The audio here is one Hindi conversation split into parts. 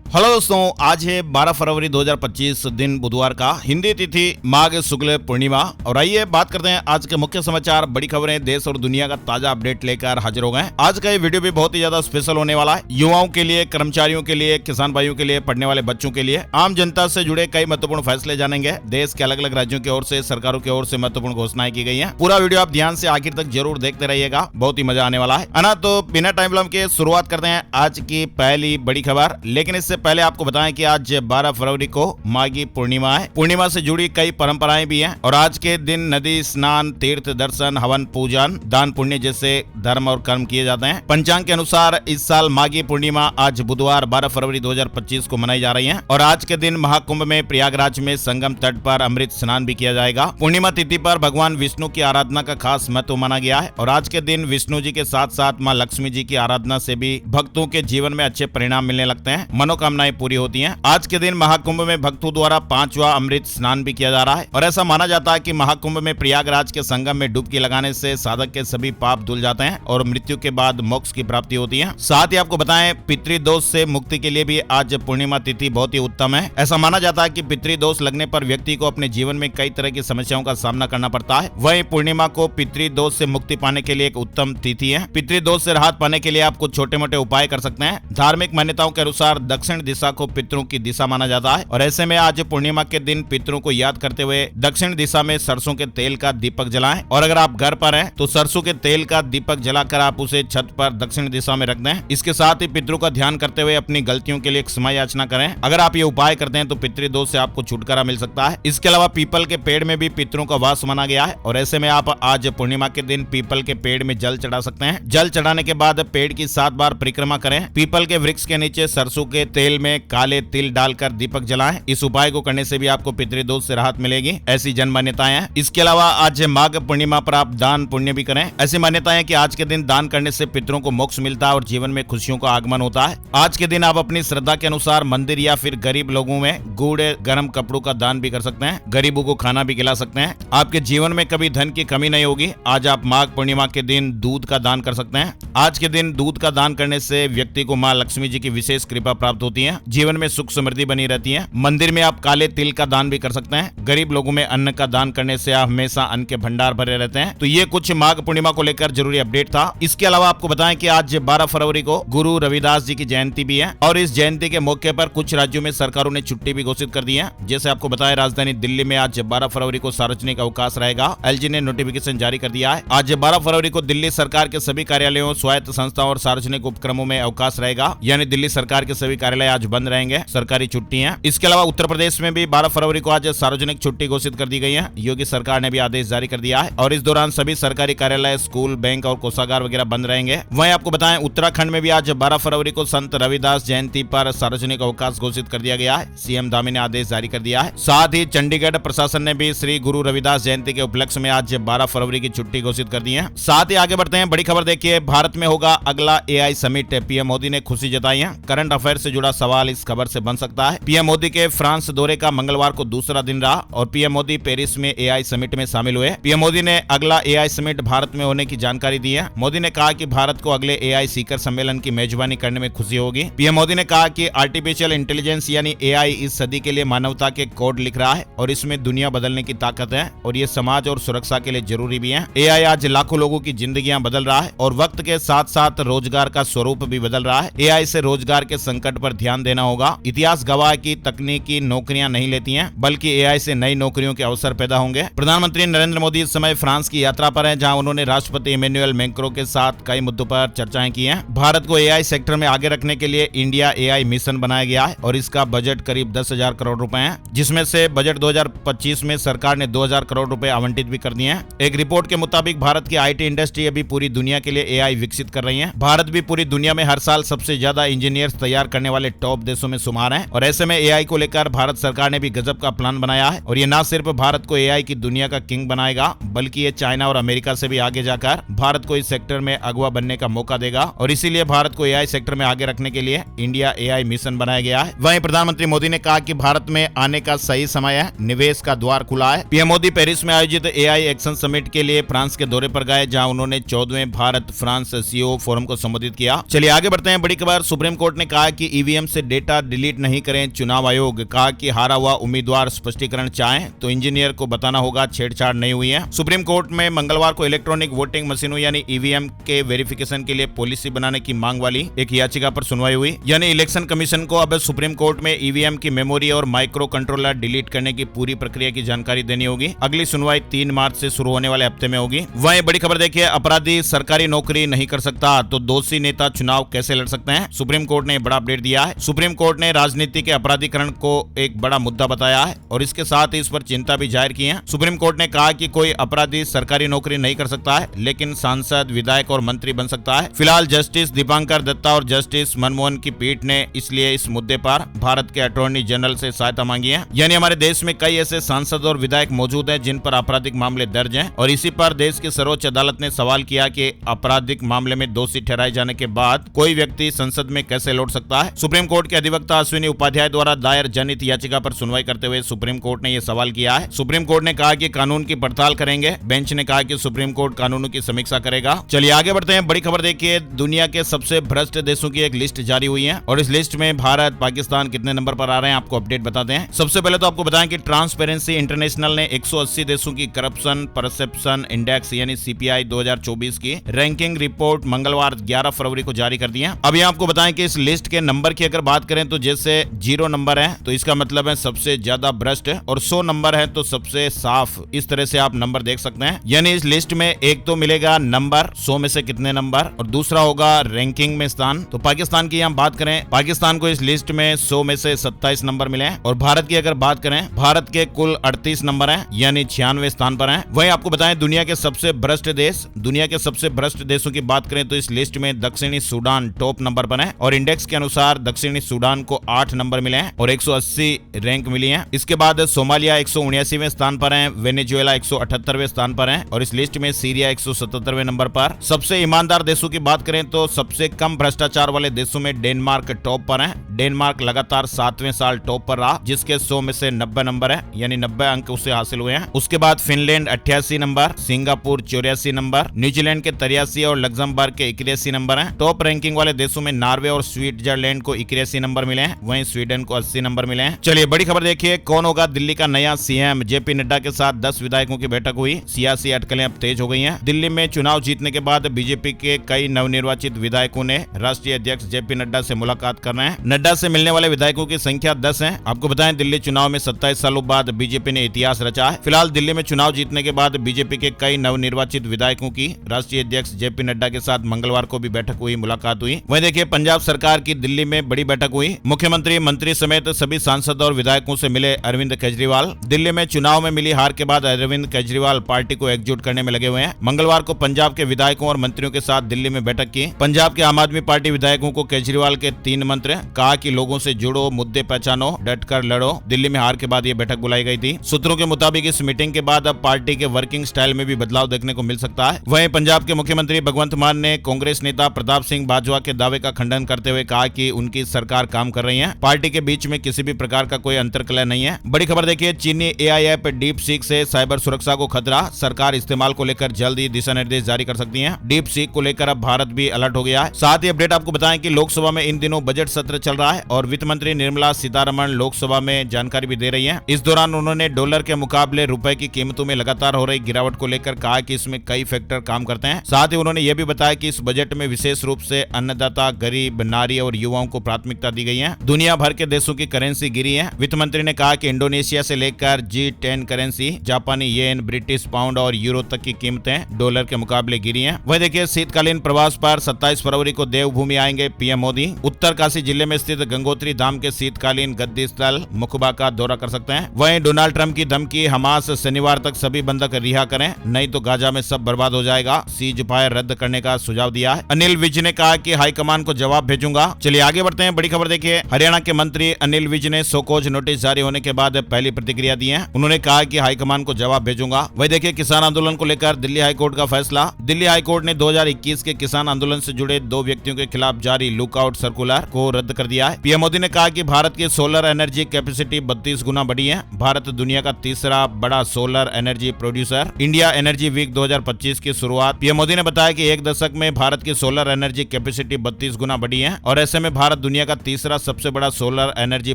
हेलो दोस्तों, आज है 12 फरवरी 2025 दिन बुधवार का, हिंदी तिथि माघ शुक्ल पूर्णिमा। और आइए बात करते हैं आज के मुख्य समाचार, बड़ी खबरें, देश और दुनिया का ताजा अपडेट लेकर हाजिर हो गए हैं। आज का ये वीडियो भी बहुत ही ज्यादा स्पेशल होने वाला है, युवाओं के लिए, कर्मचारियों के लिए, किसान भाइयों के लिए, पढ़ने वाले बच्चों के लिए, आम जनता से जुड़े कई महत्वपूर्ण फैसले जानेंगे। देश के अलग अलग राज्यों की ओर से, सरकारों की ओर से महत्वपूर्ण घोषणाएं की गई है। पूरा वीडियो आप ध्यान से आखिर तक जरूर देखते रहिएगा, बहुत ही मजा आने वाला है ना। तो बिना टाइम विलंब के शुरुआत करते हैं आज की पहली बड़ी खबर। लेकिन इससे पहले आपको बताएं कि आज 12 फरवरी को माघी पूर्णिमा है। पूर्णिमा से जुड़ी कई परंपराएं भी हैं और आज के दिन नदी स्नान, तीर्थ दर्शन, हवन, पूजन, दान पुण्य जैसे धर्म और कर्म किए जाते हैं। पंचांग के अनुसार इस साल माघी पूर्णिमा आज बुधवार 12 फरवरी 2025 को मनाई जा रही है और आज के दिन महाकुंभ में प्रयागराज में संगम तट पर अमृत स्नान भी किया जाएगा। पूर्णिमा तिथि पर भगवान विष्णु की आराधना का खास महत्व माना गया है और आज के दिन विष्णु जी के साथ साथ माँ लक्ष्मी जी की आराधना से भी भक्तों के जीवन में अच्छे परिणाम मिलने लगते हैं, मनोकामनाएं पूरी होती हैं। आज के दिन महाकुंभ में भक्तों द्वारा 5वां अमृत स्नान भी किया जा रहा है और ऐसा माना जाता है कि महाकुंभ में प्रयागराज के संगम में डुबकी लगाने से साधक के सभी पाप धुल जाते हैं और मृत्यु के बाद मोक्ष की प्राप्ति होती है। साथ ही आपको बताएं, पितृदोष से मुक्ति के लिए भी आज पूर्णिमा तिथि बहुत ही उत्तम है। ऐसा माना जाता है कि पितृदोष लगने पर व्यक्ति को अपने जीवन में कई तरह की समस्याओं का सामना करना पड़ता है। वहीं पूर्णिमा को पितृदोष से मुक्ति पाने के लिए एक उत्तम तिथि है। पितृदोष से राहत पाने के लिए आप कुछ छोटे मोटे उपाय कर सकते हैं। धार्मिक मान्यताओं के अनुसार दक्षिण दिशा को पितरों की दिशा माना जाता है और ऐसे में आज पूर्णिमा के दिन पितरों को याद करते हुए दक्षिण दिशा में सरसों के तेल का दीपक जलाएं और अगर आप घर पर हैं तो सरसों के तेल का दीपक जलाकर आप उसे छत पर दक्षिण दिशा में रख दें। इसके साथ ही पितरों का ध्यान करते हुए अपनी गलतियों के लिए क्षमा याचना करें। अगर आप ये उपाय करते हैं तो पितृदोष से आपको छुटकारा मिल सकता है। इसके अलावा पीपल के पेड़ में भी पितरों का वास माना गया है और ऐसे में आप आज पूर्णिमा के दिन पीपल के पेड़ में जल चढ़ा सकते हैं। जल चढ़ाने के बाद पेड़ की 7 बार परिक्रमा करें। पीपल के वृक्ष के नीचे सरसों के तेल में काले तिल डालकर दीपक जलाएं। इस उपाय को करने से भी आपको पितृदोष से राहत मिलेगी, ऐसी जन मान्यताएं हैं। इसके अलावा आज माघ पूर्णिमा पर आप दान पुण्य भी करें। ऐसी मान्यताएं हैं कि आज के दिन दान करने से पितरों को मोक्ष मिलता है और जीवन में खुशियों का आगमन होता है। आज के दिन आप अपनी श्रद्धा के अनुसार मंदिर या फिर गरीब लोगों में गुड़, गर्म कपड़ों का दान भी कर सकते हैं। गरीबों को खाना भी खिला सकते हैं। आपके जीवन में कभी धन की कमी नहीं होगी। आज आप माघ पूर्णिमा के दिन दूध का दान कर सकते हैं। आज के दिन दूध का दान करने से व्यक्ति को माँ लक्ष्मी जी की विशेष कृपा प्राप्त होती है। जीवन में सुख समृद्धि बनी रहती है। मंदिर में आप काले तिल का दान भी कर सकते हैं। गरीब लोगों में अन्न का दान करने से आप हमेशा अन्न के भंडार भरे रहते हैं। तो ये कुछ माघ पूर्णिमा को लेकर जरूरी अपडेट था। इसके अलावा आपको बताएं कि आज 12 फरवरी को गुरु रविदास जी की जयंती भी है और इस जयंती के मौके पर कुछ राज्यों में सरकारों ने छुट्टी भी घोषित कर दी है। जैसे आपको बताया, राजधानी दिल्ली में आज 12 फरवरी को सार्वजनिक अवकाश रहेगा। एलजी ने नोटिफिकेशन जारी कर दिया है। आज 12 फरवरी को दिल्ली सरकार के सभी कार्यालयों, स्वायत्त संस्थाओं और सार्वजनिक उपक्रमों में अवकाश रहेगा, यानी दिल्ली सरकार के सभी कार्यालय आज बंद रहेंगे, सरकारी छुट्टी है। इसके अलावा उत्तर प्रदेश में भी 12 फरवरी को आज सार्वजनिक छुट्टी घोषित कर दी गई है। योगी सरकार ने भी आदेश जारी कर दिया है और इस दौरान सभी सरकारी कार्यालय, स्कूल, बैंक और कोषागार वगैरह बंद रहेंगे। वहीं आपको बताएं, उत्तराखंड में भी आज 12 फरवरी को संत रविदास जयंती पर सार्वजनिक अवकाश घोषित कर दिया गया है। सीएम धामी ने आदेश जारी कर दिया है। साथ ही चंडीगढ़ प्रशासन ने भी श्री गुरु रविदास जयंती के उपलक्ष्य में आज 12 फरवरी की छुट्टी घोषित कर दी है। साथ ही आगे बढ़ते हैं, बड़ी खबर देखिए, भारत में होगा अगला एआई समिट, पीएम मोदी ने खुशी जताई है। करंट अफेयर से जुड़ा सवाल इस खबर से बन सकता है। पीएम मोदी के फ्रांस दौरे का मंगलवार को दूसरा दिन रहा और पीएम मोदी पेरिस में एआई समिट में शामिल हुए। पीएम मोदी ने अगला एआई समिट भारत में होने की जानकारी दी है। मोदी ने कहा कि भारत को अगले एआई शिखर सम्मेलन की मेजबानी करने में खुशी होगी। पीएम मोदी ने कहा कि आर्टिफिशियल इंटेलिजेंस यानी एआई इस सदी के लिए मानवता के कोड लिख रहा है और इसमें दुनिया बदलने की ताकत है और ये समाज और सुरक्षा के लिए जरूरी भी है। एआई आज लाखों लोगों की जिंदगियां बदल रहा है और वक्त के साथ साथ रोजगार का स्वरूप भी बदल रहा है। एआई से रोजगार के संकट पर ध्यान देना होगा। इतिहास गवाह की तकनीकी नौकरियां नहीं लेती हैं, बल्कि एआई से नई नौकरियों के अवसर पैदा होंगे। प्रधानमंत्री नरेंद्र मोदी इस समय फ्रांस की यात्रा पर हैं, जहां उन्होंने राष्ट्रपति इमैनुअल मैक्रों के साथ कई मुद्दों पर चर्चाएं की हैं। भारत को एआई सेक्टर में आगे रखने के लिए इंडिया एआई मिशन बनाया गया है और इसका बजट करीब 10,000 करोड़ रुपए है, जिसमें से बजट 2025 में सरकार ने 2,000 करोड़ रुपए आवंटित भी कर दिए हैं। एक रिपोर्ट के मुताबिक भारत की आईटी इंडस्ट्री अभी पूरी दुनिया के लिए एआई विकसित कर रही है। भारत भी पूरी दुनिया में हर साल सबसे ज्यादा इंजीनियर्स तैयार करने वाले टॉप देशों में शुमार है और ऐसे में एआई को लेकर भारत सरकार ने भी गजब का प्लान बनाया है और ये न सिर्फ भारत को एआई की दुनिया का किंग बनाएगा, बल्कि ये चाइना और अमेरिका से भी आगे जाकर भारत को इस सेक्टर में अगवा बनने का मौका देगा और इसीलिए भारत को एआई सेक्टर में आगे रखने के लिए इंडिया एआई मिशन बनाया गया है। वहीं प्रधानमंत्री मोदी ने कहा कि भारत में आने का सही समय है, निवेश का द्वार खुला है। पीएम मोदी पेरिस में आयोजित एआई एक्शन समिट के लिए फ्रांस के दौरे पर गए, जहां उन्होंने 14वें भारत फ्रांस सीईओ फोरम को संबोधित किया। चलिए आगे बढ़ते हैं, बड़ी खबर, सुप्रीम कोर्ट ने कहा कि ईवीएम ईवीएम से डेटा डिलीट नहीं करें चुनाव आयोग। कहा कि हारा हुआ उम्मीदवार स्पष्टीकरण चाहें तो इंजीनियर को बताना होगा छेड़छाड़ नहीं हुई है। सुप्रीम कोर्ट में मंगलवार को इलेक्ट्रॉनिक वोटिंग मशीनों यानी ईवीएम के वेरिफिकेशन के लिए पॉलिसी बनाने की मांग वाली एक याचिका पर सुनवाई हुई। यानी इलेक्शन कमीशन को अब सुप्रीम कोर्ट में ईवीएम की मेमोरी और माइक्रो कंट्रोलर डिलीट करने की पूरी प्रक्रिया की जानकारी देनी होगी। अगली सुनवाई 3 मार्च से शुरू होने वाले हफ्ते में होगी। वहीं बड़ी खबर देखिए, अपराधी सरकारी नौकरी नहीं कर सकता तो दोषी नेता चुनाव कैसे लड़ सकते हैं। सुप्रीम कोर्ट ने बड़ा अपडेट दिया है। सुप्रीम कोर्ट ने राजनीति के अपराधीकरण को एक बड़ा मुद्दा बताया है और इसके साथ ही इस पर चिंता भी जाहिर की है। सुप्रीम कोर्ट ने कहा कि कोई अपराधी सरकारी नौकरी नहीं कर सकता है लेकिन सांसद, विधायक और मंत्री बन सकता है। फिलहाल जस्टिस दीपांकर दत्ता और जस्टिस मनमोहन की पीठ ने इसलिए इस मुद्दे पर भारत के अटॉर्नी जनरल से सहायता मांगी है। यानी हमारे देश में कई ऐसे सांसद और विधायक मौजूद हैं जिन पर आपराधिक मामले दर्ज हैं और इसी पर देश की सर्वोच्च अदालत ने सवाल किया कि आपराधिक मामले में दोषी ठहराए जाने के बाद कोई व्यक्ति संसद में कैसे लौट सकता है। सुप्रीम कोर्ट के अधिवक्ता अश्विनी उपाध्याय द्वारा दायर जनहित याचिका पर सुनवाई करते हुए सुप्रीम कोर्ट ने यह सवाल किया है। सुप्रीम कोर्ट ने कहा कि कानून की पड़ताल करेंगे। बेंच ने कहा कि सुप्रीम कोर्ट कानूनों की समीक्षा करेगा। चलिए आगे बढ़ते हैं। बड़ी खबर देखिए, दुनिया के सबसे भ्रष्ट देशों की एक लिस्ट जारी हुई है और इस लिस्ट में भारत, पाकिस्तान कितने नंबर पर आ रहे हैं आपको अपडेट बताते हैं। सबसे पहले तो आपको बताएं कि ट्रांसपेरेंसी इंटरनेशनल ने 180 देशों की करप्शन परसेप्शन इंडेक्स यानी सीपीआई 2024 की रैंकिंग रिपोर्ट मंगलवार 11 फरवरी को जारी कर दी है। अभी आपको बताएं कि इस लिस्ट के नंबर की अगर बात करें तो जैसे 0 नंबर है तो इसका मतलब है सबसे ज्यादा भ्रष्ट और 100 नंबर है तो सबसे साफ। इस तरह से आप नंबर देख सकते हैं। यानी इस लिस्ट में एक तो मिलेगा नंबर 100 में से कितने नंबर और दूसरा होगा रैंकिंग में स्थान। तो पाकिस्तान की हम बात करें, पाकिस्तान को इस लिस्ट में 100 में से 27 नंबर मिले हैं और भारत की अगर बात करें, भारत के कुल 38 नंबर हैं यानी 96वें स्थान पर हैं। वहीं आपको बताएं दुनिया के सबसे भ्रष्ट देश, दुनिया के सबसे भ्रष्ट देशों की बात करें तो इस लिस्ट में दक्षिणी सूडान टॉप नंबर पर है और इंडेक्स के अनुसार दक्षिणी सूडान को 8 नंबर मिले हैं और 180 रैंक मिली है। इसके बाद सोमालिया 179वें स्थान पर है, वेनेजुएला 178वें स्थान पर है और इस लिस्ट में सीरिया 177वें नंबर पर। सबसे ईमानदार देशों की बात करें तो सबसे कम भ्रष्टाचार वाले देशों में डेनमार्क टॉप पर है। डेनमार्क लगातार 7वें साल टॉप पर रहा जिसके 100 में से 90 नंबर है यानी 90 अंक उसे हासिल हुए हैं। उसके बाद Finland 88 number, Singapore 84 number, New Zealand के 83 और लग्जमबर्ग के 81 नंबर हैं। टॉप रैंकिंग वाले देशों में नॉर्वे और स्विट्जरलैंड को 81 नंबर मिले हैं, वहीं स्वीडन को 80 नंबर मिले हैं। चलिए बड़ी खबर देखिए, कौन होगा दिल्ली का नया सीएम। जेपी नड्डा के साथ 10 विधायकों की बैठक हुई। सियासी अटकलें अब तेज हो गई हैं। दिल्ली में चुनाव जीतने के बाद बीजेपी के कई नवनिर्वाचित विधायकों ने राष्ट्रीय अध्यक्ष जेपी नड्डा से मुलाकात कर रहे हैं। नड्डा से मिलने वाले विधायकों की संख्या 10 है। आपको बताएं दिल्ली चुनाव में 27 सालों बाद बीजेपी ने इतिहास रचा है। फिलहाल दिल्ली में चुनाव जीतने के बाद बीजेपी के कई नवनिर्वाचित विधायकों की राष्ट्रीय अध्यक्ष जेपी नड्डा के साथ मंगलवार को भी बैठक हुई, मुलाकात हुई। वहीं देखिए पंजाब सरकार की दिल्ली में बड़ी बैठक हुई। मुख्यमंत्री, मंत्री समेत सभी सांसद और विधायकों से मिले अरविंद केजरीवाल। दिल्ली में चुनाव में मिली हार के बाद अरविंद केजरीवाल पार्टी को एकजुट करने में लगे हुए हैं। मंगलवार को पंजाब के विधायकों और मंत्रियों के साथ दिल्ली में बैठक की। पंजाब के आम आदमी पार्टी विधायकों को केजरीवाल के 3 मंत्र, कहा कि लोगों से जुड़ो, मुद्दे पहचानो, डटकर लड़ो। दिल्ली में हार के बाद ये बैठक बुलाई गई थी। सूत्रों के मुताबिक इस मीटिंग के बाद अब पार्टी के वर्किंग स्टाइल में भी बदलाव देखने को मिल सकता है। वहीं पंजाब के मुख्यमंत्री भगवंत मान ने कांग्रेस नेता प्रताप सिंह बाजवा के दावे का खंडन करते हुए कहा कि उनकी सरकार काम कर रही है। पार्टी के बीच में किसी भी प्रकार का कोई अंतर्कलह नहीं है। बड़ी खबर देखिए, चीनी एआई ऐप डीप सीक से साइबर सुरक्षा को खतरा। सरकार इस्तेमाल को लेकर जल्द ही दिशा निर्देश जारी कर सकती है। डीप सीक को लेकर अब भारत भी अलर्ट हो गया है। साथ ही अपडेट आपको बताएं कि लोकसभा में इन दिनों बजट सत्र चल रहा है और वित्त मंत्री निर्मला सीतारमण लोकसभा में जानकारी भी दे रही है। इस दौरान उन्होंने डॉलर के मुकाबले रुपए की कीमतों में लगातार हो रही गिरावट को लेकर कहा कि इसमें कई फैक्टर काम करते हैं। साथ ही उन्होंने यह भी बताया कि इस बजट में विशेष रूप से अन्नदाता, गरीब, नारी और युवाओं को प्राथमिकता दी गई है। दुनिया भर के देशों की करेंसी गिरी है। वित्त मंत्री ने कहा कि इंडोनेशिया से लेकर G10 करेंसी, जापानी येन, ब्रिटिश पाउंड और यूरो तक की कीमतें डॉलर के मुकाबले गिरी हैं। वह देखिए शीतकालीन प्रवास पर 27 फरवरी को देवभूमि आएंगे पीएम मोदी। उत्तरकाशी जिले में स्थित गंगोत्री धाम के शीतकालीन गद्दी स्थल मुखबा का दौरा कर सकते हैं। वहीं डोनाल्ड ट्रंप की धमकी, हमास शनिवार तक सभी बंधक रिहा करें नहीं तो गाजा में सब बर्बाद हो जाएगा। सीज फायर रद्द करने का सुझाव दिया है। अनिल विज ने कहा कि हाईकमान को जवाब भेजूंगा। चलिए आगे बढ़ते हैं। बड़ी खबर देखिए, हरियाणा के मंत्री अनिल विज ने शोकॉज नोटिस जारी होने के बाद पहली प्रतिक्रिया दी है। उन्होंने कहा कि हाईकमान को जवाब भेजूंगा। वही देखिए किसान आंदोलन को लेकर दिल्ली हाईकोर्ट का फैसला। दिल्ली हाईकोर्ट ने 2021 के किसान आंदोलन से जुड़े 2 व्यक्तियों के खिलाफ जारी लुकआउट सर्कुलर को रद्द कर दिया किया है। पीएम मोदी ने कहा कि भारत की सोलर एनर्जी कैपेसिटी 32 गुना बढ़ी है। भारत दुनिया का तीसरा बड़ा solar energy producer. India energy week 2025 की शुरुआत। पीएम मोदी ने बताया कि एक दशक में भारत की सोलर एनर्जी कैपेसिटी 32 गुना बढ़ी है और ऐसे में भारत दुनिया का तीसरा सबसे बड़ा सोलर एनर्जी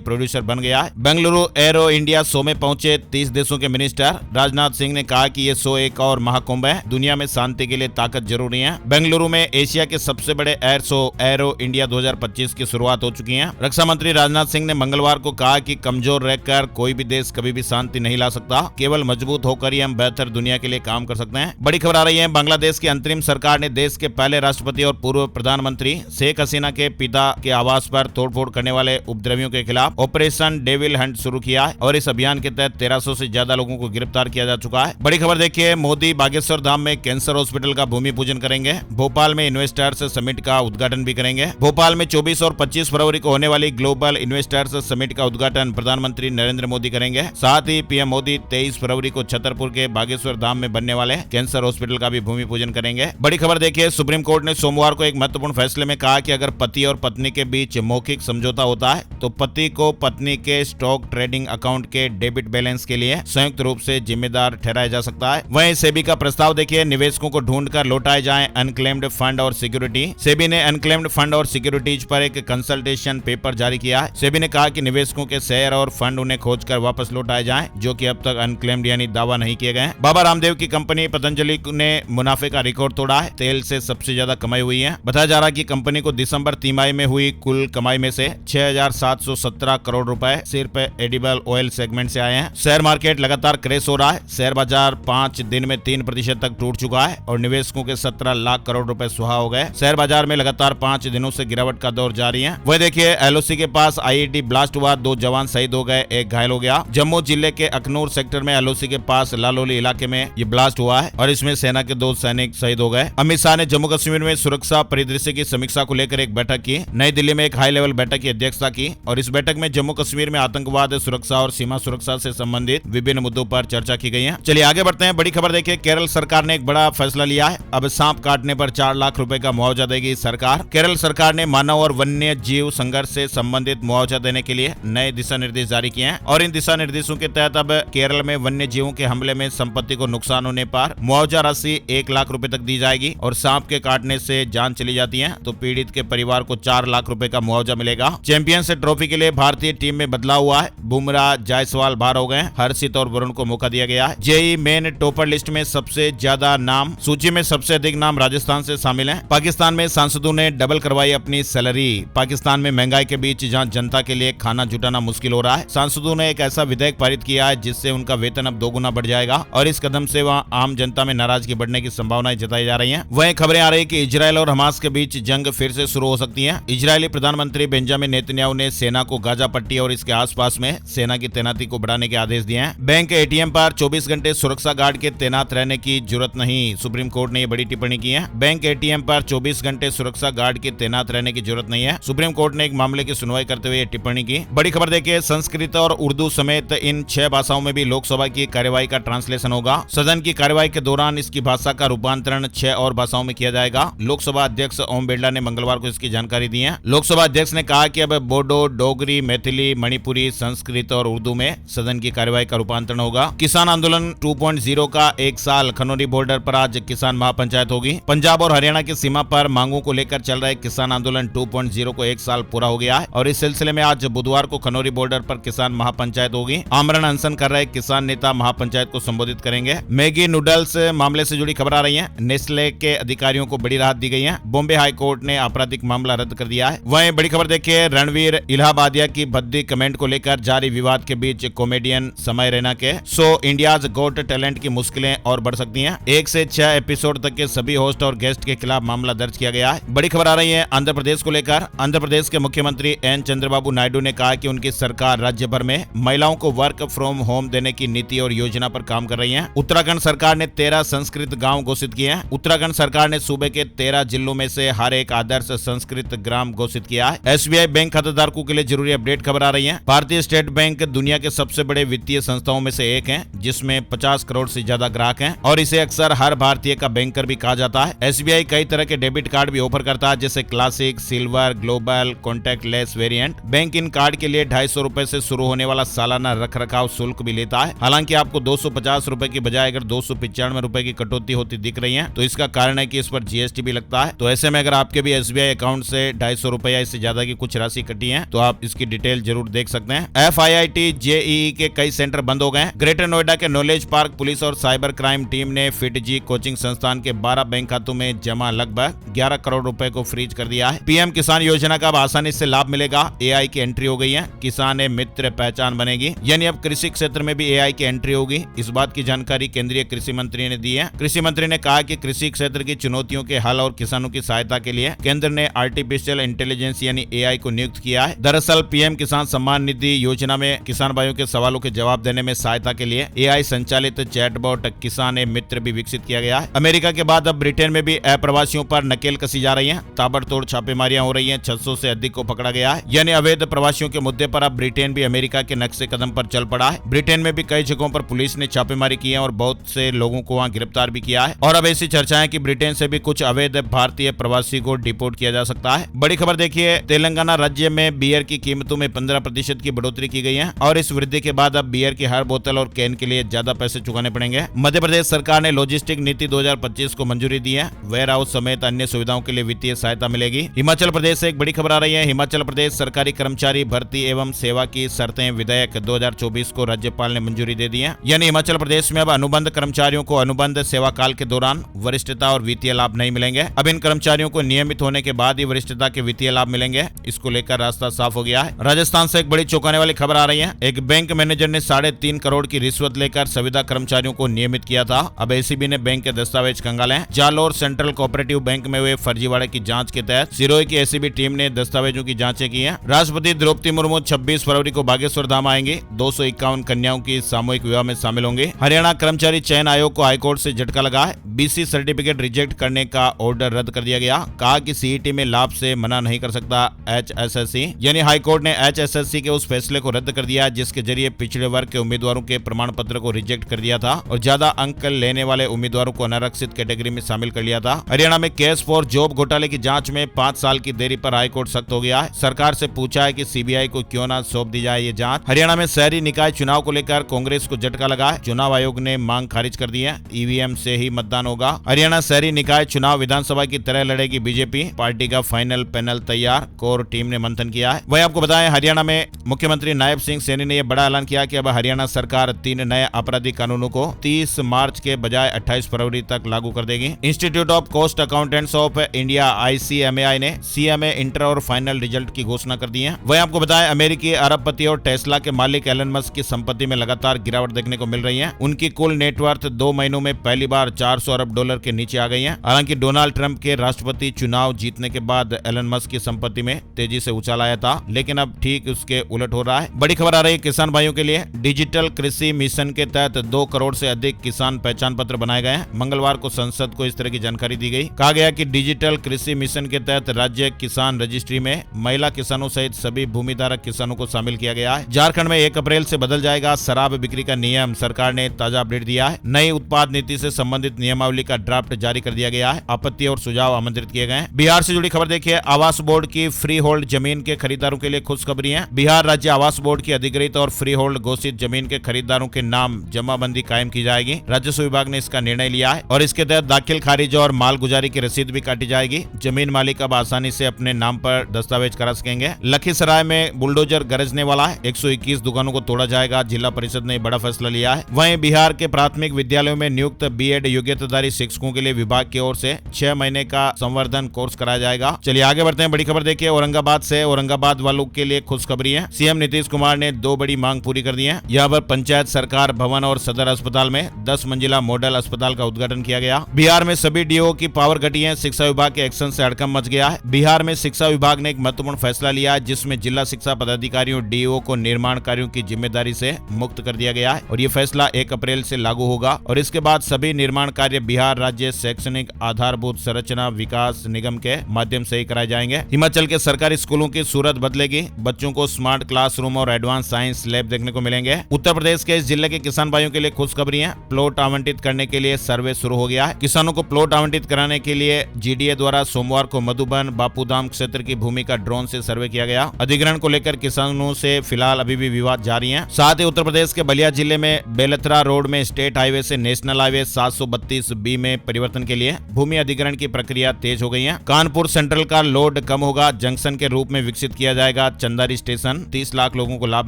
प्रोड्यूसर बन गया है। बेंगलुरु एरो इंडिया शो में पहुंचे 30 देशों के मिनिस्टर। राजनाथ सिंह ने कहा कि ये शो एक और महाकुंभ है। दुनिया में शांति के लिए ताकत जरूरी है। बेंगलुरु में एशिया के सबसे बड़े एयर शो एरो इंडिया 2025 की शुरुआत हो चुकी है। रक्षा मंत्री राजनाथ सिंह ने मंगलवार को कहा कि कमजोर रहकर कोई भी देश कभी भी शांति नहीं ला सकता। केवल मजबूत होकर ही हम बेहतर दुनिया के लिए काम कर सकते हैं। बड़ी खबर आ रही है, बांग्लादेश की अंतरिम सरकार ने देश के पहले राष्ट्रपति और पूर्व प्रधानमंत्री शेख हसीना के पिता के आवास पर तोड़फोड़ करने वाले उपद्रवियों के खिलाफ ऑपरेशन डेविल हंट शुरू किया है और इस अभियान के तहत 1300 से ज्यादा लोगों को गिरफ्तार किया जा चुका है। बड़ी खबर देखिए, मोदी बागेश्वर धाम में कैंसर हॉस्पिटल का भूमि पूजन करेंगे। भोपाल में इन्वेस्टर्स समिट का उद्घाटन भी करेंगे। भोपाल में 24 और 25 फरवरी को होने वाली ग्लोबल इन्वेस्टर्स समिट का उद्घाटन प्रधानमंत्री नरेंद्र मोदी करेंगे। साथ ही पीएम मोदी 23 फरवरी को छतरपुर के बागेश्वर धाम में बनने वाले कैंसर हॉस्पिटल का भी भूमि पूजन करेंगे। बड़ी खबर देखिए, सुप्रीम कोर्ट ने सोमवार को एक महत्वपूर्ण फैसले में कहा कि अगर पति और पत्नी के बीच मौखिक समझौता होता है तो पति को पत्नी के स्टॉक ट्रेडिंग अकाउंट के डेबिट बैलेंस के लिए संयुक्त रूप से जिम्मेदार ठहराया जा सकता है। वहीं सेबी का प्रस्ताव देखिए, निवेशकों को ढूंढकर लौटाए जाएं अनक्लेम्ड फंड और सिक्योरिटी। सेबी ने अनक्लेम्ड फंड और सिक्योरिटीज पर एक कंसल्टेशन पेपर जारी किया है। सेबी ने कहा कि निवेशकों के शेयर और फंड उन्हें खोजकर वापस लौटाए जाएं जो कि अब तक अनक्लेम्ड यानी दावा नहीं किए गए। बाबा रामदेव की कंपनी पतंजलि ने मुनाफे का रिकॉर्ड तोड़ा है। तेल से सबसे ज्यादा कमाई हुई है। बताया जा रहा है कि कंपनी को दिसंबर तिमाही में हुई कुल कमाई में से 6,717 करोड़ रुपए सिर्फ एडिबल ऑयल सेगमेंट से आए हैं। शेयर मार्केट लगातार क्रैश हो रहा है। शेयर बाजार 5 दिन में 3% तक टूट चुका है और निवेशकों के 17 लाख करोड़ रुपए सुहा हो गए। शेयर बाजार में लगातार 5 दिनों से गिरावट का दौर जारी है। वह देखिए, एलओसी के पास आईईडी ब्लास्ट हुआ, 2 जवान शहीद हो गए, 1 घायल हो गया। जम्मू जिले के अखनूर सेक्टर में एलओसी के पास लालौली इलाके में ये ब्लास्ट हुआ है और इसमें सेना के 2 सैनिक शहीद हो गए। अमित शाह ने जम्मू कश्मीर में सुरक्षा परिदृश्य की समीक्षा को लेकर एक बैठक की। नई दिल्ली में एक हाई लेवल बैठक की अध्यक्षता की और इस बैठक में जम्मू कश्मीर में आतंकवाद, सुरक्षा और सीमा सुरक्षा से संबंधित विभिन्न मुद्दों पर चर्चा की गई है। चलिए आगे बढ़ते हैं। बड़ी खबर देखिए, केरल सरकार ने एक बड़ा फैसला लिया है। अब सांप काटने पर 4 लाख रुपए का मुआवजा देगी सरकार। केरल सरकार ने मानव और वन्य जीव संघर्ष से संबंधित मुआवजा देने के लिए नए दिशा निर्देश जारी किए हैं और इन दिशा निर्देशों के तहत अब केरल में वन्य जीवों के हमले में संपत्ति को नुकसान होने पर मुआवजा राशि 1 लाख रुपए तक दी जाएगी और सांप के काटने से जान चली जाती है तो पीड़ित के परिवार को 4 लाख रुपए का मुआवजा मिलेगा। चैंपियंस ट्रॉफी के लिए भारतीय टीम में बदलाव हुआ है। बुमराह, जायसवाल बाहर हो गए। हर्षित और वरुण को मौका दिया गया है। जेईई मेन टॉपर लिस्ट में सबसे ज्यादा नाम, सूची में सबसे अधिक नाम राजस्थान से शामिल हैं। पाकिस्तान में सांसदों ने डबल करवाई अपनी सैलरी। पाकिस्तान में महंगाई के बीच जहां जनता के लिए खाना जुटाना मुश्किल हो रहा है, सांसदों ने एक ऐसा विधेयक पारित किया है जिससे उनका वेतन अब 2 गुना बढ़ जाएगा और इस कदम से वहां आम जनता में नाराजगी बढ़ने की संभावनाएं जताई जा रही हैं। वहीं खबरें आ रही कि इजरायल और हमास के बीच जंग फिर से शुरू हो सकती है। इजरायली प्रधानमंत्री बेंजामिन नेतन्याहू ने सेना को गाजा पट्टी और इसके आसपास में सेना की तैनाती को बढ़ाने के आदेश दिए हैं। बैंक के एटीएम पर 24 घंटे सुरक्षा गार्ड के तैनात रहने की जरूरत नहीं, सुप्रीम कोर्ट ने ये बड़ी टिप्पणी की है। बैंक एटीएम पर 24 घंटे सुरक्षा गार्ड के तैनात रहने की जरूरत नहीं है। सुप्रीम कोर्ट ने एक मामले की सुनवाई करते हुए टिप्पणी की। बड़ी खबर देखिए, संस्कृत और उर्दू समेत इन 6 भाषाओं में भी लोकसभा की कार्यवाही का ट्रांसलेशन होगा। सदन की कार्यवाही के दौरान इसकी भाषा का रूपांतरण 6 और भाषाओं में किया जाएगा। लोकसभा अध्यक्ष ओम बिरला ने मंगलवार को इसकी जानकारी दी है। लोकसभा अध्यक्ष ने कहा कि अब बोडो, डोगरी, मैथिली, मणिपुरी, संस्कृत और उर्दू में सदन की कार्यवाही का रूपांतरण होगा। किसान आंदोलन 2.0 का 1 साल। खनौरी बॉर्डर पर आज किसान महापंचायत होगी। पंजाब और हरियाणा की सीमा पर मांगों को लेकर चल रहे किसान आंदोलन 2.0 को 1 साल पूरा हो गया है और इस सिलसिले में आज बुधवार को खनौरी बॉर्डर पर किसान महापंचायत होगी। आमरण अनशन कर रहे किसान नेता महापंचायत को संबोधित करेंगे। मैगी नूडल्स मामले से जुड़ी खबर आ रही है। नेस्ले के अधिकारियों को बड़ी राहत दी गई है। बॉम्बे हाई कोर्ट ने आपराधिक मामला रद्द कर दिया है। वहीं बड़ी खबर देखिए, रणवीर इलाहाबादिया की भद्दी कमेंट को लेकर जारी विवाद के बीच कॉमेडियन समय रैना के शो इंडियाज गॉट टैलेंट की मुश्किलें और बढ़ सकती हैं। 1 से 6 एपिसोड तक के सभी होस्ट और गेस्ट के खिलाफ मामला दर्ज किया गया है। बड़ी खबर आ रही है आंध्र प्रदेश को लेकर। आंध्र प्रदेश के मुख्यमंत्री एन चंद्रबाबू नायडू ने कहा कि उनकी सरकार राज्य भर में महिलाओं को वर्क फ्रॉम होम देने की नीति और योजना पर काम कर रही है। उत्तराखंड सरकार ने 13 संस्कृत गांव घोषित किए हैं। उत्तराखंड सरकार ने सूबे के 13 जिलों में से हर एक आदर्श संस्कृत ग्राम घोषित किया है। एसबीआई बैंक खाताधारकों के लिए जरूरी अपडेट खबर आ रही है। भारतीय स्टेट बैंक दुनिया के सबसे बड़े वित्तीय संस्थाओं में से एक है जिसमें 50 करोड़ से ज्यादा ग्राहक हैं और इसे अक्सर हर भारतीय का बैंकर भी कहा जाता है। एसबीआई कई तरह के डेबिट कार्ड भी ऑफर करता है जैसे classic, silver, global, contactless variant. Bank इन कार्ड के लिए 250 रुपए से शुरू होने वाला सालाना रखरखाव शुल्क भी लेता है। हालांकि आपको 250 रुपए की बजाय अगर 295 रुपए की कटौती होती दिख रही है तो इसका कारण है कि इस पर जीएसटी भी लगता है। तो ऐसे में अगर आपके भी एसबीआई अकाउंट से 250 रुपए या इससे ज्यादा की कुछ राशि कटी है तो आप इसकी डिटेल जरूर देख सकते हैं। FIIT JEE के कई सेंटर बंद हो गए। ग्रेटर नोएडा के नॉलेज पार्क पुलिस और साइबर क्राइम टीम ने फिटजी कोचिंग संस्थान के 12 बैंक खातों में जमा लगभग 11 करोड़ रुपए को फ्रीज कर दिया है। पीएम किसान योजना का अब आसानी से लाभ मिलेगा। AI की एंट्री हो गई है। किसान मित्र पहचान बनेगी, यानी अब कृषि क्षेत्र में भी AI की एंट्री होगी। इस बात की जानकारी केंद्रीय कृषि मंत्री ने दी है। कृषि मंत्री ने कहा कि कृषि क्षेत्र की चुनौतियों के हल और किसानों की सहायता के लिए केंद्र ने आर्टिफिशियल इंटेलिजेंस यानी AI को नियुक्त किया है। दरअसल पीएम किसान सम्मान निधि योजना में किसान भाइयों के सवालों के जवाब देने में सहायता के लिए AI संचालित चैटबॉट किसान मित्र भी विकसित किया गया है। अमेरिका के बाद अब ब्रिटेन में भी अप्रवासियों पर नकेल कसी जा रही है। ताबड़तोड़ छापेमारियां हो रही हैं। 600 से अधिक को पकड़ा गया है। यानी अवैध प्रवासियों के मुद्दे पर अब ब्रिटेन भी अमेरिका के नक्शे कदम पर चल पड़ा है। ब्रिटेन में भी कई जगहों पर पुलिस ने छापेमारी की है और बहुत से लोगों को वहां गिरफ्तार भी किया है। और अब ऐसी चर्चाएं कि ब्रिटेन से भी कुछ अवैध भारतीय प्रवासी को डिपोर्ट किया जा सकता है। बड़ी खबर देखिए, तेलंगाना राज्य में बियर की कीमतों में 15% की बढ़ोतरी की गई है और इस वृद्धि के बाद अब बियर की हर बोतल और कैन के लिए ज्यादा पैसे चुकाने पड़ेंगे। मध्य प्रदेश सरकार ने लॉजिस्टिक नीति 2025 को मंजूरी दी है। वेयर हाउस समेत अन्य सुविधाओं के लिए वित्तीय सहायता मिलेगी। हिमाचल प्रदेश से एक बड़ी खबर आ रही है। हिमाचल प्रदेश सरकारी कर्मचारी भर्ती एवं सेवा की शर्तें विधेयक 2024 को राज्यपाल ने मंजूरी दे दी है। यानी हिमाचल प्रदेश में अब अनुबंध कर्मचारियों को अनुबंध सेवा काल के दौरान वरिष्ठता और वित्तीय लाभ नहीं मिलेंगे। अब इन कर्मचारियों को नियमित होने के बाद ही वरिष्ठता के वित्तीय लाभ मिलेंगे। इसको लेकर रास्ता साफ हो गया है। राजस्थान से एक बड़ी चौंकाने वाली खबर आ रही है। एक बैंक मैनेजर ने 3.5 करोड़ की रिश्वत लेकर संविदा कर्मचारियों को नियमित किया था। अब एसीबी ने बैंक के दस्तावेज खंगाले हैं। जालोर सेंट्रल कोऑपरेटिव बैंक में हुए फर्जीवाड़े की जांच के तहत सिरोही की एसीबी टीम ने दस्तावेजों की जांचें की हैं। राष्ट्रपति द्रौपदी मुर्मू 26 फरवरी को बागेश्वर धाम आएंगे। 251 कन्याओं की सामूहिक विवाह में शामिल होंगे। हरियाणा कर्मचारी चयन आयोग को हाईकोर्ट से झटका लगा है। BC सर्टिफिकेट रिजेक्ट करने का ऑर्डर रद्द कर दिया गया। कहा कि CET में लाभ से मना नहीं कर सकता HSSC, यानी हाईकोर्ट ने HSSC के उस फैसले को रद्द कर दिया जिसके जरिए पिछड़े वर्ग के उम्मीदवारों के प्रमाण पत्र को रिजेक्ट कर दिया था और ज्यादा अंक लेने वाले उम्मीदवारों को अनारक्षित कैटेगरी में शामिल कर लिया था। हरियाणा में केस फॉर जॉब घोटाले की जांच में 5 साल की देरी पर हाईकोर्ट सख्त हो गया है। सरकार से पूछा है कि CBI को क्यों ना सौंप दी जाए ये जांच। हरियाणा में शहरी निकाय चुनाव को लेकर कांग्रेस को झटका लगा है। चुनाव आयोग ने मांग खारिज कर दी है। EVM से ही मतदान होगा। हरियाणा शहरी निकाय चुनाव विधानसभा की तरह लड़ेगी बीजेपी। पार्टी का फाइनल पैनल तैयार, कोर टीम ने मंथन किया है। वहीं आपको बताएं, हरियाणा में मुख्यमंत्री नायब सिंह सैनी ने यह बड़ा ऐलान किया कि अब हरियाणा सरकार 3 नए आपराधिक कानूनों को 30 मार्च के बजाय 28 फरवरी तक लागू कर देगी। Institute of cost accountants of India ICMAI ने CMA इंटर और फाइनल रिजल्ट की घोषणा कर दी है। वहीं आपको बताएं, अमेरिकी अरबपति और टेस्ला के मालिक एलन मस्क की संपत्ति में लगातार गिरावट देखने को मिल रही है। उनकी कुल नेटवर्थ 2 महीनों में पहली बार $400 अरब के नीचे आ गई है। हालांकि डोनाल्ड ट्रंप के राष्ट्रपति चुनाव जीतने के बाद एलन मस्क की संपत्ति में तेजी से उछाल आया था, लेकिन अब ठीक उसके उलट हो रहा है। बड़ी खबर आ रही है किसान भाइयों के लिए। डिजिटल कृषि मिशन के तहत 2 करोड़ से अधिक किसान पहचान पत्र बनाए गए हैं। मंगलवार को संसद को इस तरह की जानकारी दी गई। कहा गया कि डिजिटल कृषि मिशन के तहत राज्य किसान रजिस्ट्री में महिला किसानों सहित सभी भूमिधारक किसानों को शामिल किया गया है। झारखंड में 1 अप्रैल से बदल जाएगा शराब बिक्री का नियम। सरकार ने ताजा अपडेट दिया है। नई उत्पाद नीति से संबंधित नियमावली का ड्राफ्ट जारी कर दिया गया है। आपत्ति और सुझाव आमंत्रित किए गए। बिहार से जुड़ी खबर देखिए। आवास बोर्ड की फ्री होल्ड जमीन के खरीदारों के लिए खुशखबरी है। बिहार राज्य आवास बोर्ड की अधिकृत और फ्री होल्ड घोषित जमीन के खरीदारों के नाम जमाबंदी कायम की जाएगी। राजस्व विभाग ने इसका निर्णय लिया है और इसके तहत दाखिल खारिज और मालगुजारी की रसीद भी काटी जाएगी। जमीन मालिक अब आसानी से अपने नाम पर दस्तावेज करा सकेंगे। लखीसराय में बुलडोजर गरजने वाला है। 121 दुकानों को तोड़ा जाएगा। जिला परिषद ने बड़ा फैसला लिया है। वहीं बिहार के प्राथमिक विद्यालयों में नियुक्त BEd योग्यताधारी शिक्षकों के लिए विभाग की ओर से 6 महीने का संवर्धन कोर्स कराया जाएगा। चलिए आगे बढ़ते हैं। बड़ी खबर देखिए औरंगाबाद से। औरंगाबाद वालों के लिए खुशखबरी है। CM नीतीश कुमार ने 2 बड़ी मांग पूरी कर दी है। यहाँ पर पंचायत सरकार भवन और सदर अस्पताल में 10 मंजिला मॉडल अस्पताल का उद्घाटन किया गया। बिहार में सभी DO की पावर घटी है। शिक्षा विभाग के एक्शन से हड़कंप मच गया है। बिहार में शिक्षा विभाग ने एक महत्वपूर्ण फैसला लिया है जिसमें जिला शिक्षा पदाधिकारियों DO को निर्माण कार्यों की जिम्मेदारी से मुक्त कर दिया गया है और ये फैसला 1 अप्रैल से लागू होगा और इसके बाद सभी निर्माण कार्य बिहार राज्य शैक्षणिक आधारभूत संरचना विकास निगम के माध्यम से ही कराए जाएंगे। हिमाचल के सरकारी स्कूलों की सूरत बदलेगी। बच्चों को स्मार्ट क्लासरूम और एडवांस साइंस लैब देखने को मिलेंगे। उत्तर प्रदेश के इस जिले के किसान भाइयों के लिए खुशखबरी है। प्लॉट आवंटित करने के लिए सर्वे शुरू हो गया है। किसानों को प्लॉट आवंटित कराने के लिए GDA द्वारा सोमवार को मधुबन बापूधाम क्षेत्र की भूमि भूमि का ड्रोन से सर्वे किया गया। अधिग्रहण को लेकर किसानों से फिलहाल अभी भी विवाद जारी है। साथ ही उत्तर प्रदेश के बलिया जिले में बेलथरा रोड में स्टेट हाईवे से नेशनल हाईवे 732B में परिवर्तन के लिए भूमि अधिग्रहण की प्रक्रिया तेज हो गई है। कानपुर सेंट्रल का लोड कम होगा, जंक्शन के रूप में विकसित किया जाएगा चंदारी स्टेशन, 30 लाख लोगों को लाभ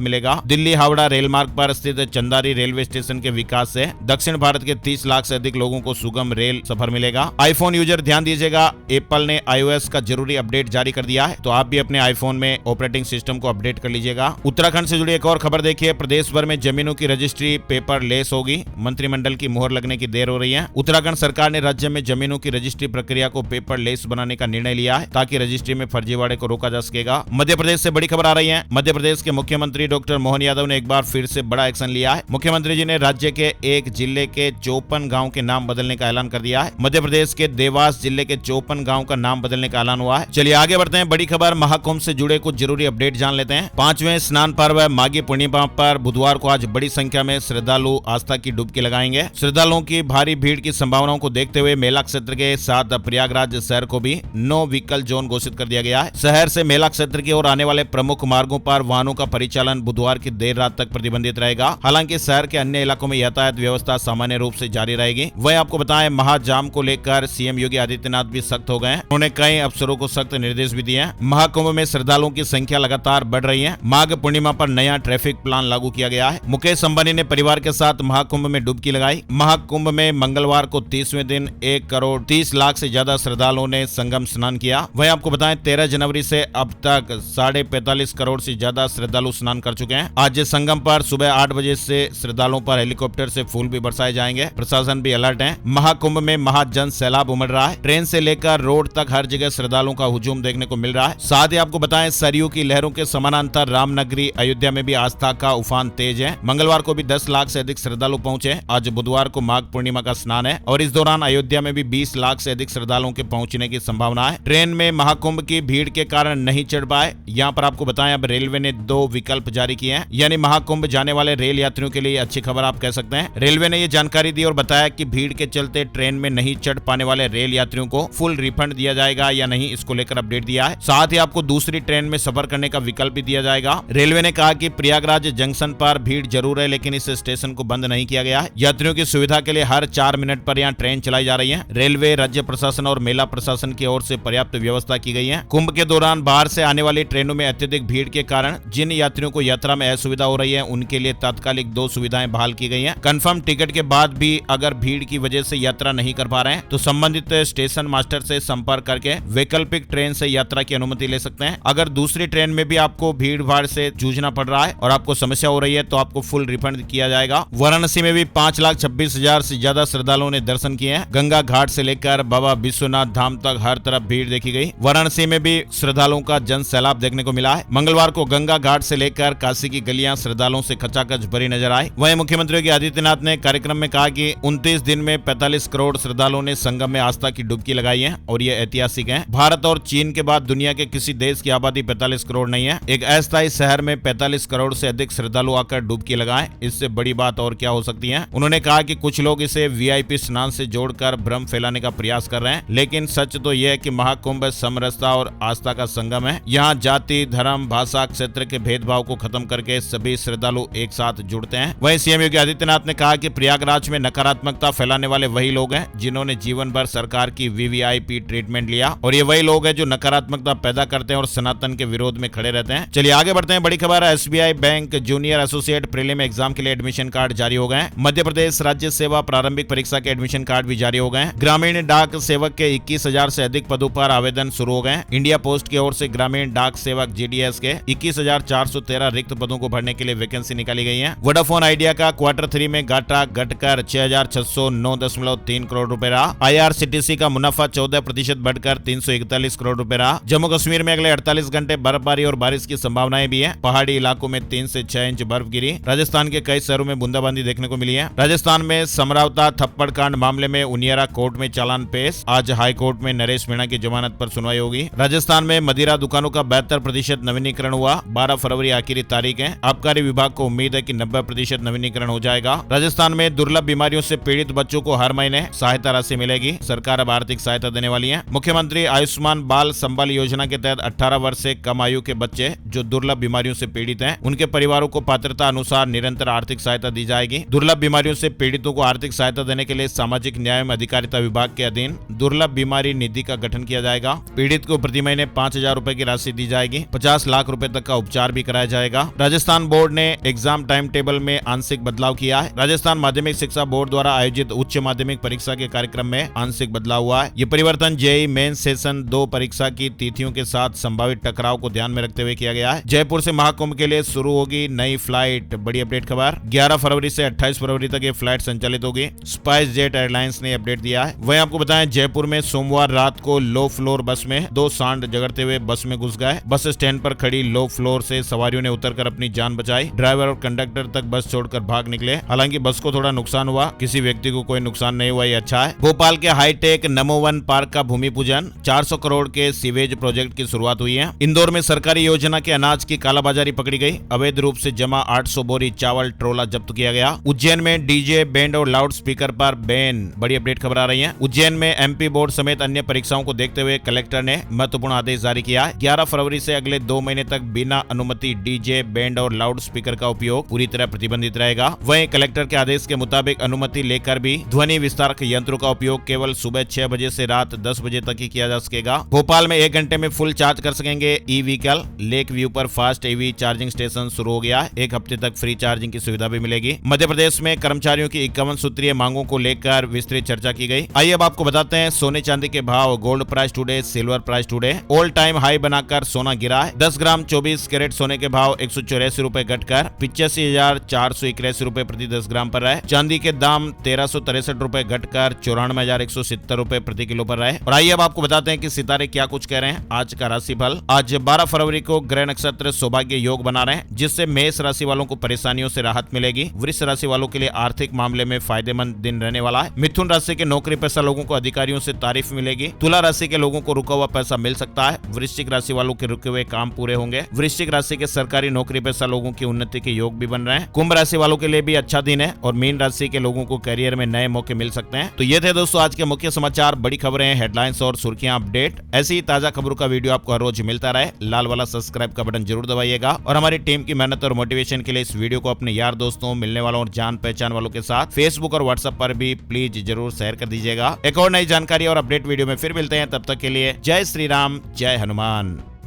मिलेगा। दिल्ली हावड़ा रेल मार्ग पर स्थित चंदारी रेलवे स्टेशन के विकास से दक्षिण भारत के 30 लाख से अधिक लोगों को सुगम रेल सफर मिलेगा। आईफोन यूजर ध्यान दीजिएगा, एप्पल ने iOS का जरूरी अपडेट जारी कर दिया है, तो आप भी अपने आईफोन में ऑपरेटिंग सिस्टम को अपडेट कर लीजिएगा। उत्तराखंड से जुड़ी एक और खबर देखिए, प्रदेश भर में जमीनों की रजिस्ट्री पेपरलेस होगी, मंत्रिमंडल की मोहर लगने की देर हो रही है। उत्तराखंड सरकार ने राज्य में जमीनों की रजिस्ट्री प्रक्रिया को पेपरलेस बनाने का निर्णय लिया है, ताकि रजिस्ट्री में फर्जीवाड़े को रोका जा सकेगा। मध्य प्रदेश से बड़ी खबर आ रही है। मध्य प्रदेश के मुख्यमंत्री डॉक्टर मोहन यादव ने एक बार फिर से बड़ा एक्शन लिया है। मुख्यमंत्री जी ने राज्य के एक जिले के 54 गाँव के नाम बदलने का ऐलान कर दिया है। मध्य प्रदेश के देवास जिले के 54 गाँव का नाम बदलने का ऐलान हुआ है। चलिए आगे बढ़ते हैं। बड़ी खबर महाकुंभ से जुड़े कुछ जरूरी अपडेट जान लेते हैं। 5वें स्नान पर्व माघी पूर्णिमा पर बुधवार को आज बड़ी संख्या में श्रद्धालु आस्था की डुबकी लगाएंगे। श्रद्धालुओं की भारी भीड़ की संभावनाओं को देखते हुए मेला क्षेत्र के साथ प्रयागराज शहर को भी नो व्हीकल जोन घोषित कर दिया गया है। शहर से मेला क्षेत्र की ओर आने वाले प्रमुख मार्गों पर वाहनों का परिचालन बुधवार की देर रात तक प्रतिबंधित रहेगा। हालांकि शहर के अन्य इलाकों में यातायात व्यवस्था सामान्य रूप से जारी रहेगी। वहीं आपको बताएं, महाजाम को लेकर सीएम योगी आदित्यनाथ भी सख्त हो गए हैं। उन्होंने कई अफसरों को सख्त निर्देश भी दिए हैं। महाकुंभ में श्रद्धालुओं की संख्या लगातार बढ़ रही है। माघ पूर्णिमा पर नया ट्रैफिक प्लान लागू किया गया है। मुकेश अंबानी ने परिवार के साथ महाकुंभ में डुबकी लगाई। महाकुंभ में मंगलवार को 30वें दिन 1 करोड़ 30 लाख से ज्यादा श्रद्धालुओं ने संगम स्नान किया। वहीं आपको बताएं, 13 जनवरी से अब तक 45.5 करोड़ से ज्यादा श्रद्धालु स्नान कर चुके हैं। आज संगम पर सुबह 8 बजे से श्रद्धालुओं पर हेलीकॉप्टर से फूल भी बरसाए जाएंगे। प्रशासन भी अलर्ट है। महाकुंभ में महाजन सैलाब उमड़ रहा है। ट्रेन से लेकर रोड तक हर जगह श्रद्धालुओं का हुजूम देखने को मिल रहा है। साथ ही आपको बताएं, सरयू की लहरों के समानांतर रामनगरी अयोध्या में भी आस्था का उफान तेज है। मंगलवार को भी 10 लाख से अधिक श्रद्धालु पहुंचे। आज बुधवार को माघ पूर्णिमा का स्नान है और इस दौरान अयोध्या में भी 20 लाख से अधिक श्रद्धालुओं के पहुंचने की संभावना है। ट्रेन में महाकुंभ की भीड़ के कारण नहीं चढ़ पाए। यहाँ पर आपको बताएं, अब रेलवे ने 2 विकल्प जारी किए हैं, यानी महाकुंभ जाने वाले रेल यात्रियों के लिए अच्छी खबर आप कह सकते हैं। रेलवे ने ये जानकारी दी और बताया कि भीड़ के चलते ट्रेन में नहीं चढ़ पाने वाले रेल यात्रियों को फुल रिफंड दिया जाएगा या नहीं, इसको लेकर अपडेट दिया है। साथ ही आपको दूसरी ट्रेन में सफर करने का विकल्प भी दिया जाएगा। रेलवे ने कहा कि प्रयागराज जंक्शन पर भीड़ जरूर है, लेकिन इस स्टेशन को बंद नहीं किया गया है। यात्रियों की सुविधा के लिए हर 4 मिनट पर यहाँ ट्रेन चलाई जा रही है। रेलवे, राज्य प्रशासन और मेला प्रशासन की ओर से पर्याप्त व्यवस्था की गई है। कुंभ के दौरान बाहर से आने वाली ट्रेनों में अत्यधिक भीड़ के कारण जिन यात्रियों को यात्रा में असुविधा हो रही है, उनके लिए तात्कालिक 2 सुविधाएं बहाल की गई हैं। कंफर्म टिकट के बाद भी अगर भीड़ की वजह से यात्रा नहीं कर पा रहे हैं, तो संबंधित स्टेशन मास्टर से संपर्क करके वैकल्पिक ट्रेन से यात्रा की अनुमति ले सकते हैं। अगर दूसरी ट्रेन में भी आपको भीड़ भाड़ से जूझना पड़ रहा है और आपको समस्या हो रही है, तो आपको फुल रिफंड किया जाएगा। वाराणसी में भी 5,26,000 से ज्यादा श्रद्धालुओं ने दर्शन किए हैं। गंगा घाट से लेकर बाबा विश्वनाथ धाम तक हर तरफ भीड़ देखी गई। वाराणसी में भी श्रद्धालुओं का जन सैलाब देखने को मिला है। मंगलवार को गंगा घाट से लेकर काशी की गलियां श्रद्धालुओं से खचाखच भरी नजर आई। वहीं मुख्यमंत्री योगी आदित्यनाथ ने कार्यक्रम में कहा कि 29 दिन में 45 करोड़ श्रद्धालुओं ने संगम में आस्था की डुबकी लगाई है और ये ऐतिहासिक है। भारत और चीन के बाद दुनिया के किसी देश की आबादी 45 करोड़ नहीं है। एक अस्थायी शहर में 45 करोड़ से अधिक श्रद्धालु आकर डुबकी लगाएं, इससे बड़ी बात और क्या हो सकती है। उन्होंने कहा कि कुछ लोग इसे वीआईपी स्नान से जोड़कर भ्रम फैलाने का प्रयास कर रहे हैं, लेकिन सच तो यह है कि महाकुंभ समरसता और आस्था का संगम है। यहाँ जाति, धर्म, भाषा, क्षेत्र के भेदभाव को खत्म करके सभी श्रद्धालु एक साथ जुड़ते हैं। वहीं सीएम योगी आदित्यनाथ ने कहा कि प्रयागराज में नकारात्मकता फैलाने वाले वही लोग हैं जिन्होंने जीवन भर सरकार की वीवीआईपी ट्रीटमेंट लिया, और ये वही लोग हैं जो नकारात्मकता पैदा करते हैं और सनातन के विरोध में खड़े रहते हैं। चलिए आगे बढ़ते हैं। बड़ी खबर, SBI bank junior associate prelim exam के लिए एडमिशन कार्ड जारी हो गए हैं। मध्य प्रदेश राज्य सेवा प्रारंभिक परीक्षा के एडमिशन कार्ड भी जारी हो गए हैं। ग्रामीण डाक सेवक के 21,000 से अधिक पदों पर आवेदन शुरू हो गए। इंडिया पोस्ट की ओर से ग्रामीण डाक सेवक जीडीएस के 21,413 रिक्त पदों को भरने के लिए वैकेंसी निकाली गई है। वोडाफोन आइडिया का Q3 में घाटा घटकर 6,609.3 करोड़ रुपए रहा। IRCTC का मुनाफा 14% बढ़कर 341 करोड़ रुपए रहा। जम्मू कश्मीर में अगले 48 घंटे बर्फबारी और बारिश की संभावनाएं भी है। पहाड़ी इलाकों में 3 से 6 इंच बर्फ गिरी। राजस्थान के कई शहरों में बूंदाबांदी देखने को मिली है। राजस्थान में समरावता थप्पड़ कांड मामले में उनियारा कोर्ट में चालान पेश। आज हाई कोर्ट में नरेश मीणा की जमानत पर सुनवाई होगी। राजस्थान में मदिरा दुकानों का 72% नवीनीकरण हुआ। 12 फरवरी आखिरी तारीख है। आबकारी विभाग को उम्मीद है कि 90% नवीनीकरण हो जाएगा। राजस्थान में दुर्लभ बीमारियों से पीड़ित बच्चों को हर महीने सहायता राशि मिलेगी। सरकार अब आर्थिक सहायता देने वाली है। मुख्यमंत्री आयुष्मान बाल संबल योजना योजना के तहत 18 वर्ष से कम आयु के बच्चे जो दुर्लभ बीमारियों से पीड़ित हैं, उनके परिवारों को पात्रता अनुसार निरंतर आर्थिक सहायता दी जाएगी। दुर्लभ बीमारियों से पीड़ितों को आर्थिक सहायता देने के लिए सामाजिक न्याय एवं अधिकारिता विभाग के अधीन दुर्लभ बीमारी निधि का गठन किया जाएगा। पीड़ित को प्रति महीने 5,000 रुपए की राशि दी जाएगी। 50 लाख रुपए तक का उपचार भी कराया जाएगा। राजस्थान बोर्ड ने एग्जाम टाइम टेबल में आंशिक बदलाव किया है। राजस्थान माध्यमिक शिक्षा बोर्ड द्वारा आयोजित उच्च माध्यमिक परीक्षा के कार्यक्रम में आंशिक बदलाव हुआ है। ये परिवर्तन जेईई मेन सेशन 2 परीक्षा की तिथियों के साथ संभावित टकराव को ध्यान में रखते हुए किया गया है। जयपुर से महाकुंभ के लिए शुरू होगी नई फ्लाइट। बड़ी अपडेट खबर, 11 फरवरी से 28 फरवरी तक ये फ्लाइट संचालित होगी। स्पाइस जेट एयरलाइंस ने अपडेट दिया है। वहीं आपको बताएं, जयपुर में सोमवार रात को लो फ्लोर बस में 2 सांड झगड़ते हुए बस में घुस गए। बस स्टैंड पर खड़ी लो फ्लोर से सवारियों ने उतरकर अपनी जान बचाई। ड्राइवर और कंडक्टर तक बस छोड़कर भाग निकले। हालांकि बस को थोड़ा नुकसान हुआ, किसी व्यक्ति को कोई नुकसान नहीं हुआ, ये अच्छा है। भोपाल के हाईटेक नमो वन पार्क का भूमि पूजन, 400 करोड़ के सीवेज प्रोजेक्ट की शुरुआत हुई है। इंदौर में सरकारी योजना के अनाज की कालाबाजारी पकड़ी गई। अवैध रूप से जमा 800 बोरी चावल ट्रोला जब्त किया गया। उज्जैन में डीजे, बैंड और लाउड स्पीकर पर बैन। बड़ी अपडेट खबर आ रही है। उज्जैन में एमपी बोर्ड समेत अन्य परीक्षाओं को देखते हुए कलेक्टर ने महत्वपूर्ण आदेश जारी किया है। 11 फरवरी से अगले 2 महीने तक बिना अनुमति डीजे, बैंड और लाउड स्पीकर का उपयोग पूरी तरह प्रतिबंधित रहेगा। वहीं कलेक्टर के आदेश के मुताबिक अनुमति लेकर भी ध्वनि विस्तारक यंत्रों का उपयोग केवल सुबह 6 बजे से रात 10 बजे तक ही किया जा सकेगा। भोपाल में 1 घंटे में फुल चार्ज कर सकेंगे ई व्हीकल। लेक व्यू पर फास्ट ईवी चार्जिंग स्टेशन शुरू हो गया है। 1 हफ्ते तक फ्री चार्जिंग की सुविधा भी मिलेगी। मध्य प्रदेश में कर्मचारियों की 51 सूत्रीय मांगों को लेकर विस्तृत चर्चा की गई। आइए अब आपको बताते हैं सोने चांदी के भाव। Gold price today, silver price today all time high बनाकर सोना गिरा है। 10 ग्राम 24 कैरेट सोने के भाव 184 रुपए घटकर 85,481 रुपए प्रति 10 ग्राम पर रहे। चांदी के दाम 1363 रुपए घटकर 94,170 रुपए प्रति किलो पर रहे। और आइए अब आपको बताते हैं कि सितारे क्या कुछ कह रहे हैं। आज का राशिफल, आज 12 फरवरी को ग्रह नक्षत्र सौभाग्य योग बना रहे हैं, जिससे मेष राशि वालों को परेशानियों से राहत मिलेगी। वृष राशि वालों के लिए आर्थिक मामले में फायदेमंद दिन रहने वाला है। मिथुन राशि के नौकरी पेशा लोगों को अधिकारियों से तारीफ मिलेगी। तुला राशि के लोगों को रुका हुआ पैसा मिल सकता है। वृश्चिक राशि वालों के रुके हुए काम पूरे होंगे। वृश्चिक राशि के सरकारी नौकरी पेशा लोगों की उन्नति के योग भी बन रहे हैं। कुंभ राशि वालों के लिए भी अच्छा दिन है और मीन राशि के लोगों को करियर में नए मौके मिल सकते हैं। तो ये थे दोस्तों आज के मुख्य समाचार, बड़ी खबरें, हेडलाइंस और सुर्खियां अपडेट। ऐसी ही ताजा खबरों का वीडियो आपको हर रोज मिलता रहे, लाल वाला सब्सक्राइब का बटन जरूर दबाइएगा। और हमारी टीम की मेहनत और मोटिवेशन के लिए इस वीडियो को अपने यार दोस्तों, मिलने वालों और जान पहचान वालों के साथ फेसबुक और व्हाट्सएप पर भी प्लीज जरूर शेयर कर दीजिएगा। एक और नई जानकारी और अपडेट वीडियो में फिर मिलते हैं, तब तक के लिए जय श्री राम, जय हनुमान।